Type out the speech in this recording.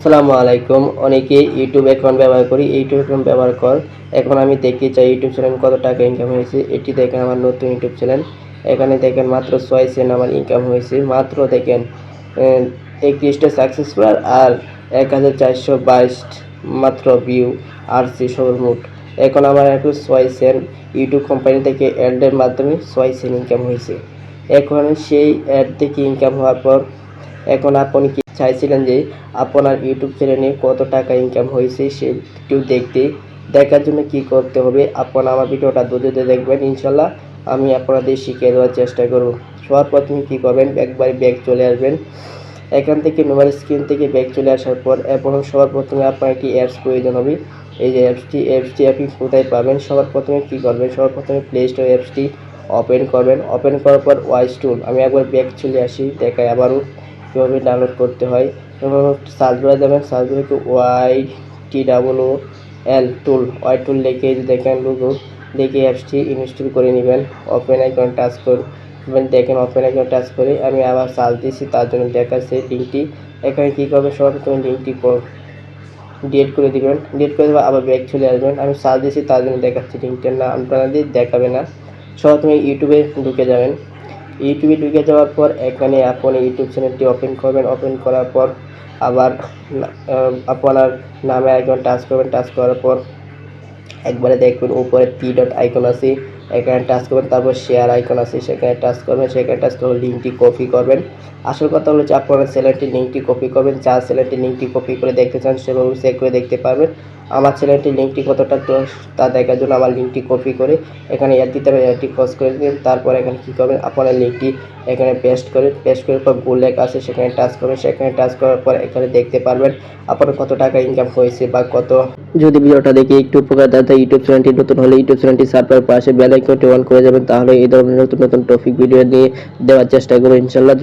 আসসালামু আলাইকুম। অনেকে ইউটিউব অ্যাকাউন্ট ব্যবহার করি। ইউটিউব অ্যাকাউন্ট ব্যবহার কর এখন আমি দেখতে চাই ইউটিউব চ্যানেল কত টাকা ইনকাম হয়েছে। এটি দেখেন আমার নতুন ইউটিউব চ্যানেল। এখানে দেখেন মাত্র 6 সেন্ট আমার ইনকাম হয়েছে। মাত্র দেখেন 31টা সাকসেসফুল আর 1422 মাত্র ভিউ আসছে সর্বমোট। এখন আমার একটু 6 সেন্ট ইউটিউব কোম্পানি থেকে অ্যাডের মাধ্যমে 6 সেন্ট ইনকাম হয়েছে। এখন সেই অ্যাড থেকে ইনকাম হওয়ার পর এখন আপনি কি চাইছিলেন যে আপনার ইউটিউব চ্যানেলে কত টাকা ইনকাম হয়েছে সেটিও দেখার জন্য কি করতে হবে, আপনারা আমার ভিডিওটা ধৈর্য ধরে দেখবেন। ইনশাল্লাহ আমি আপনাদের শিখিয়ে দেওয়ার চেষ্টা করব। সবার প্রথমে কী করবেন, একবারে ব্যাক চলে আসবেন। এখান থেকে মোবাইল স্ক্রিন থেকে ব্যাক চলে আসার পর এবং সবার প্রথমে আপনার একটি অ্যাপস প্রয়োজন হবে। এই যে অ্যাপসটি আপনি কোথায় পাবেন, সবার প্রথমে কী করবেন, সবার প্রথমে প্লে স্টোর অ্যাপসটি ওপেন করবেন। ওপেন করার পর ওয়াইস টুল, আমি একবার ব্যাক চলে আসি, দেখাই আবারও কীভাবে ডাউনলোড করতে হয়। এবং সার্চ বারে যাবেন, সার্চ বারে YTWL টুল, ওয়াই টুল লিখে দেখেন লোগো লিখে অ্যাপসটি ইনস্টল করে নেবেন। ওপেন আইকন টাচ করবেন, দেখেন ওপেন আইকন টাচ করে আমি আবার সার্চ দিয়েছি, তার জন্য দেখাচ্ছে লিঙ্কটি। এখানে কী করবেন, সর্বপ্রথমে লিঙ্কটি ডিলিট করে দিবেন। ডিলিট করে দেবেন, আবার ব্যাক চলে আসবেন। আমি সার্চ দিয়েছি তার জন্য দেখাচ্ছি, লিঙ্কটার না আপনাদের দেখাবে না। সর্বপ্রথমে ইউটিউবে ঢুকে যাবেন। ইউটিউবে ঢুকে যাওয়ার পর এখানে আপনি ইউটিউব চ্যানেলটি ওপেন করবেন। ওপেন করার পর আবার আপনার নামে আইকন টাচ করবেন। টাচ করার পর একবারে দেখবেন উপরে 3 ডট আইকন আছে, এখানে টাচ করবেন। তারপর শেয়ার আইকন আছে, সেখানে টাচ করবেন। সেখানে টাচ করে লিঙ্কটি কপি করবেন। আসল কথা হলো যে আপনার চ্যানেলটির লিঙ্কটি কপি করবেন। যার চ্যানেলটির লিঙ্কটি কপি করে দেখতে চান সেভাবে চেক করে দেখতে পারবেন। আমার চ্যানেলটির লিঙ্কটি কতটা তা দেখার জন্য আমার লিঙ্কটি কপি করে এখানে অ্যাড দিতে হবে, অ্যাডটি ক্রস করে দেবেন। তারপর এখানে কী করবেন, আপনার লিঙ্কটি এখানে পেস্ট করার পর গোল লেখা আছে সেখানে টাচ করবেন। সেখানে টাচ করার পর এখানে দেখতে পারবেন আপনার কত টাকা ইনকাম হয়েছে বা কত। যদি ভিডিওটা দেখে একটু উপকার দেয় তাই ইউটিউব চ্যানেলটি নতুন হলে ইউটিউব চ্যানেলটি সাবস্ক্রাইব পাশে বেল আইকনটি অন করে যাবেন, তাহলে এই ধরনের নতুন নতুন টপিক ভিডিও নিয়ে দেওয়ার চেষ্টা করবো ইনশাল্লাহ।